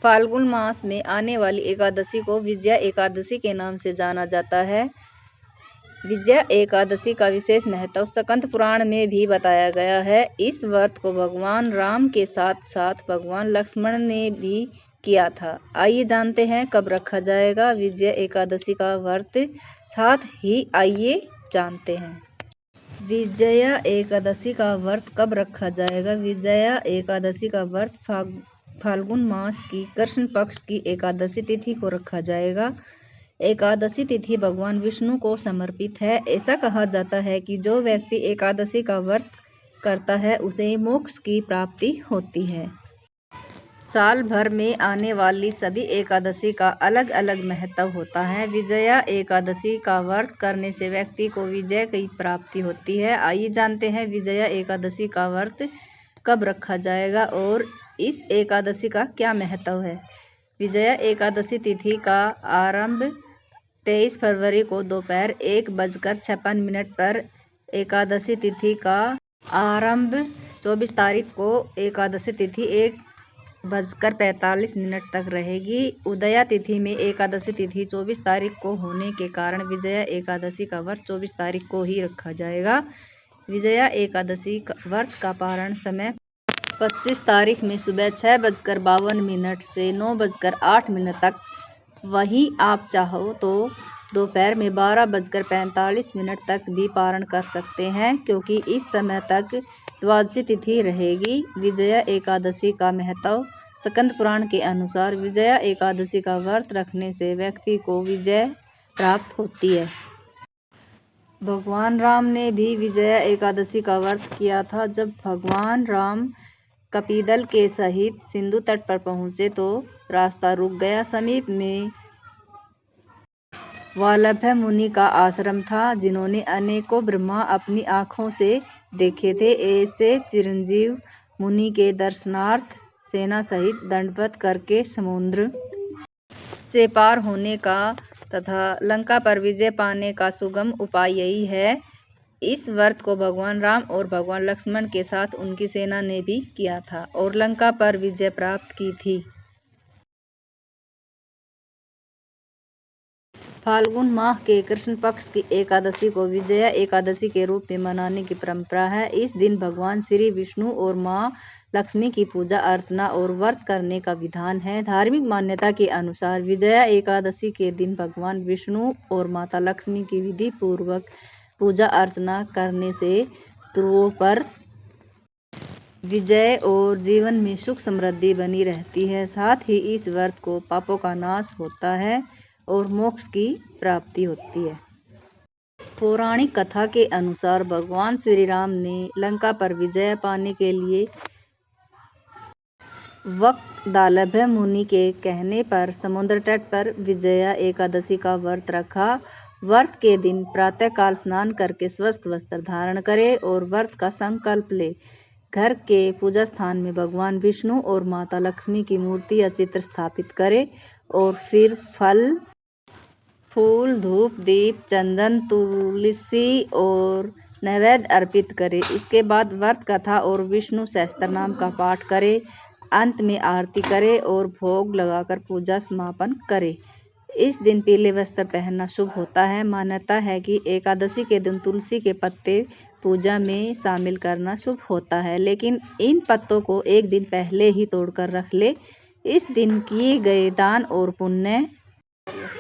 फाल्गुन मास में आने वाली एकादशी को विजया एकादशी के नाम से जाना जाता है। विजया एकादशी का विशेष महत्व स्कंद पुराण में भी बताया गया है। इस व्रत को भगवान राम के साथ साथ भगवान लक्ष्मण ने भी किया था। आइए जानते हैं कब रखा जाएगा विजया एकादशी का व्रत। साथ ही आइए जानते हैं विजया एकादशी का व्रत कब रखा जाएगा। विजया एकादशी का व्रत फाल्गुन मास की कृष्ण पक्ष की एकादशी तिथि को रखा जाएगा। एकादशी तिथि भगवान विष्णु को समर्पित है। ऐसा कहा जाता है कि जो व्यक्ति एकादशी का व्रत करता है उसे मोक्ष की प्राप्ति होती है। साल भर में आने वाली सभी एकादशी का अलग अलग महत्व होता है। विजया एकादशी का व्रत करने से व्यक्ति को विजय की प्राप्ति होती है। आइए जानते हैं विजया एकादशी का व्रत कब रखा जाएगा और इस एकादशी का क्या महत्व है। विजया एकादशी तिथि का आरंभ 23 फरवरी को दोपहर 1:56 पर, एकादशी तिथि का आरंभ 24 तारीख को एकादशी तिथि 1:45 तक रहेगी। उदया तिथि में एकादशी तिथि 24 तारीख को होने के कारण विजया एकादशी का व्रत 24 तारीख को ही रखा जाएगा। विजया एकादशी व्रत का पारण समय 25 तारीख में सुबह 6:52 से 9:08 तक। वहीं आप चाहो तो दोपहर में 12:45 तक भी पारण कर सकते हैं, क्योंकि इस समय तक द्वादशी तिथि रहेगी। विजया एकादशी का महत्व स्कंद पुराण के अनुसार विजया एकादशी का व्रत रखने से व्यक्ति को विजय प्राप्त होती है। भगवान राम ने भी विजया एकादशी का व्रत किया था। जब भगवान राम कपिदल के सहित सिंधु तट पर पहुंचे तो रास्ता रुक गया। समीप में वाल्भ्य मुनि का आश्रम था, जिन्होंने अनेकों ब्रह्मा अपनी आंखों से देखे थे। ऐसे चिरंजीव मुनि के दर्शनार्थ सेना सहित दंडवत करके समुद्र से पार होने का तथा लंका पर विजय पाने का सुगम उपाय यही है। इस व्रत को भगवान राम और भगवान लक्ष्मण के साथ उनकी सेना ने भी किया था और लंका पर विजय प्राप्त की थी। फाल्गुन माह के कृष्ण पक्ष की एकादशी को विजया एकादशी के रूप में मनाने की परंपरा है। इस दिन भगवान श्री विष्णु और मां लक्ष्मी की पूजा अर्चना और व्रत करने का विधान है। धार्मिक मान्यता के अनुसार विजया एकादशी के दिन भगवान विष्णु और माता लक्ष्मी की विधि पूर्वक पूजा अर्चना करने से स्त्रियों पर विजय और जीवन में सुख समृद्धि बनी रहती है। साथ ही इस व्रत को पापों का नाश होता है और मोक्ष की प्राप्ति होती है। पौराणिक कथा के अनुसार भगवान श्री राम ने लंका पर विजय पाने के लिए वाल्भ्य मुनि के कहने पर समुद्र तट पर विजया एकादशी का व्रत रखा। व्रत के दिन प्रातःकाल स्नान करके स्वस्थ वस्त्र धारण करे और व्रत का संकल्प ले। घर के पूजा स्थान में भगवान विष्णु और माता लक्ष्मी की मूर्ति या चित्र स्थापित करे और फिर फल, फूल, धूप, दीप, चंदन, तुलसी और नैवेद्य अर्पित करे। इसके बाद व्रत कथा और विष्णु सहस्त्र नाम का पाठ करे। अंत में आरती करे और भोग लगाकर पूजा समापन करे। इस दिन पीले वस्त्र पहनना शुभ होता है। मान्यता है कि एकादशी के दिन तुलसी के पत्ते पूजा में शामिल करना शुभ होता है, लेकिन इन पत्तों को एक दिन पहले ही तोड़कर रख ले। इस दिन किए गए दान और पुण्य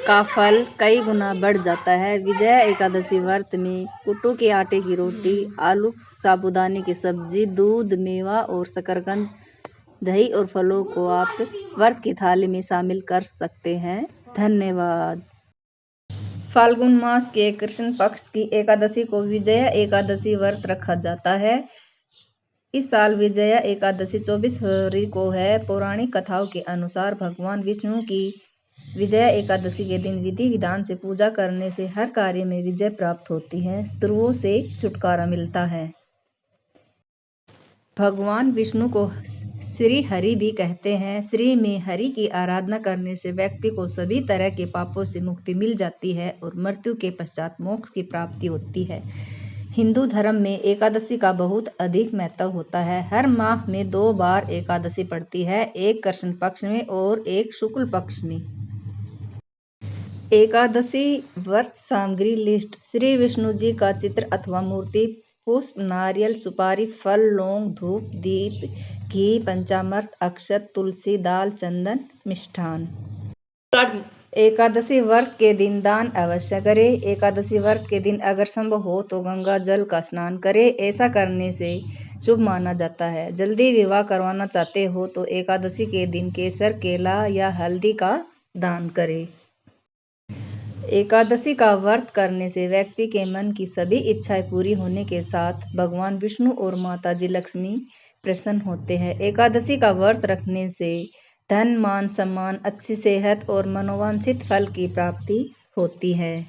का फल कई गुना बढ़ जाता है। विजया एकादशी व्रत में कुट्टू के आटे की रोटी, आलू साबूदाने की सब्जी, दूध, मेवा और शकरकंद, दही और फलों को आप व्रत की थाली में शामिल कर सकते हैं। धन्यवाद। फाल्गुन मास के कृष्ण पक्ष की एकादशी को विजया एकादशी व्रत रखा जाता है। इस साल विजया एकादशी 24 फरवरी को है। पौराणिक कथाओं के अनुसार भगवान विष्णु की विजया एकादशी के दिन विधि विधान से पूजा करने से हर कार्य में विजय प्राप्त होती है, शत्रुओं से छुटकारा मिलता है। भगवान विष्णु को श्री हरि भी कहते हैं। श्री में हरि की आराधना करने से व्यक्ति को सभी तरह के पापों से मुक्ति मिल जाती है और मृत्यु के पश्चात मोक्ष की प्राप्ति होती है। हिंदू धर्म में एकादशी का बहुत अधिक महत्व होता है। हर माह में 2 बार एकादशी पड़ती है, एक कृष्ण पक्ष में और एक शुक्ल पक्ष में। एकादशी व्रत सामग्री लिस्ट: श्री विष्णु जी का चित्र अथवा मूर्ति, पुष्प, नारियल, सुपारी, फल, लौंग, धूप, दीप, घी, पंचामृत, अक्षत, तुलसी, दाल, चंदन, मिष्ठान। एकादशी व्रत के दिन दान अवश्य करें। एकादशी व्रत के दिन अगर संभव हो तो गंगा जल का स्नान करें, ऐसा करने से शुभ माना जाता है। जल्दी विवाह करवाना चाहते हो तो एकादशी के दिन केसर, केला या हल्दी का दान करें। एकादशी का व्रत करने से व्यक्ति के मन की सभी इच्छाएं पूरी होने के साथ भगवान विष्णु और माता जी लक्ष्मी प्रसन्न होते हैं। एकादशी का व्रत रखने से धन, मान सम्मान, अच्छी सेहत और मनोवांछित फल की प्राप्ति होती है।